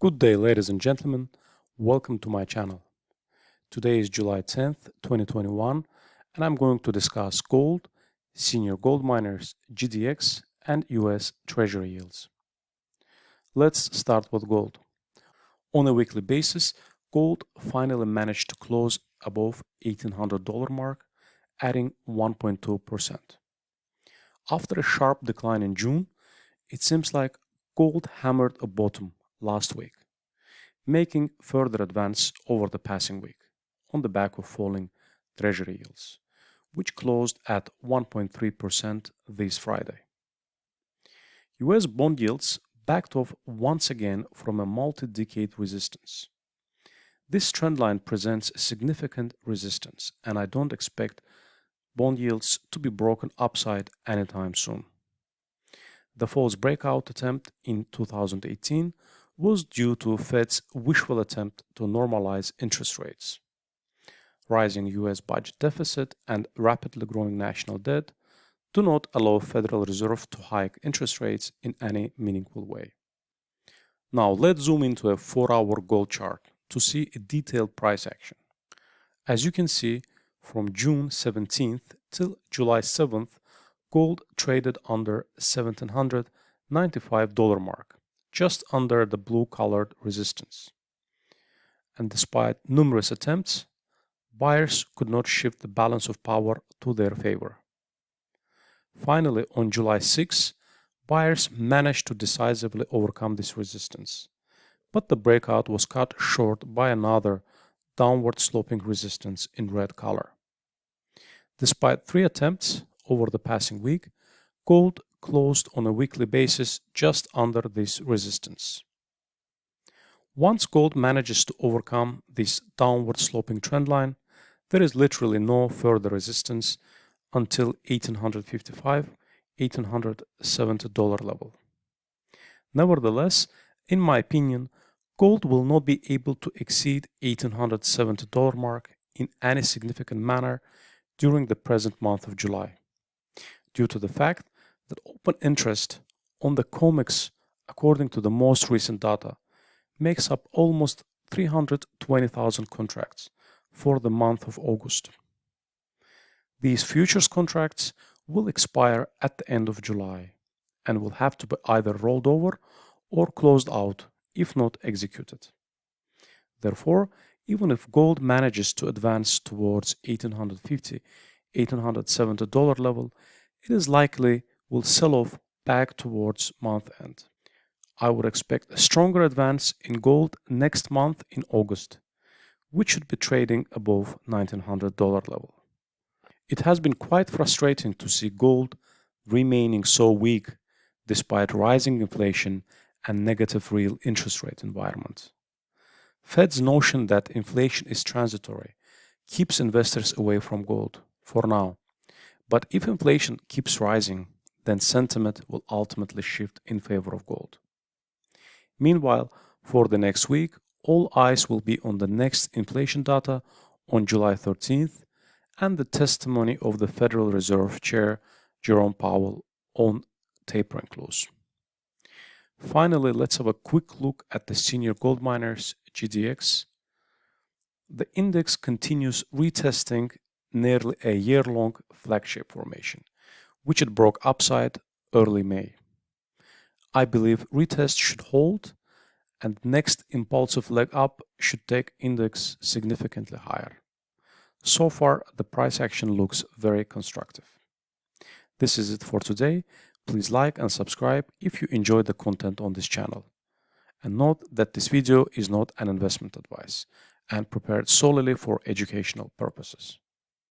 Good day, ladies and gentlemen. Welcome to my channel. Today is July 10th, 2021, and I'm going to discuss gold, senior gold miners, GDX, and US Treasury yields. Let's start with gold. On a weekly basis, gold finally managed to close above $1,800 mark, adding 1.2%. After a sharp decline in June, it seems like gold hammered a bottom last week, making further advance over the passing week on the back of falling Treasury yields, which closed at 1.3% this Friday. US bond yields backed off once again from a multi-decade resistance. This trendline presents significant resistance, and I don't expect bond yields to be broken upside anytime soon. The false breakout attempt in 2018 was due to Fed's wishful attempt to normalize interest rates. Rising US budget deficit and rapidly growing national debt do not allow Federal Reserve to hike interest rates in any meaningful way. Now let's zoom into a 4-hour gold chart to see a detailed price action. As you can see, from June 17th till July 7th, gold traded under $1,795 mark, just under the blue-colored resistance. And despite numerous attempts, buyers could not shift the balance of power to their favor. Finally, on July 6, buyers managed to decisively overcome this resistance, but the breakout was cut short by another downward sloping resistance in red color. Despite 3 attempts over the passing week, gold closed on a weekly basis just under this resistance. Once gold manages to overcome this downward sloping trendline, there is literally no further resistance until $1,855, $1,870 level. Nevertheless, in my opinion, gold will not be able to exceed $1,870 mark in any significant manner during the present month of July, due to the fact that open interest on the COMEX, according to the most recent data, makes up almost 320,000 contracts for the month of August. These futures contracts will expire at the end of July and will have to be either rolled over or closed out if not executed. Therefore, even if gold manages to advance towards $1,850, $1,870 level, it is likely will sell off back towards month end. I would expect a stronger advance in gold next month in August, which should be trading above $1,900 level. It has been quite frustrating to see gold remaining so weak despite rising inflation and negative real interest rate environment. Fed's notion that inflation is transitory keeps investors away from gold for now, but if inflation keeps rising, then sentiment will ultimately shift in favor of gold. Meanwhile, for the next week, all eyes will be on the next inflation data on July 13th and the testimony of the Federal Reserve Chair Jerome Powell on tapering close. Finally, let's have a quick look at the senior gold miners, GDX. The index continues retesting nearly a year-long flagship formation, which it broke upside early May. I believe retest should hold, and next impulsive leg up should take index significantly higher. So far, the price action looks very constructive. This is it for today. Please like and subscribe if you enjoyed the content on this channel. And note that this video is not an investment advice and prepared solely for educational purposes.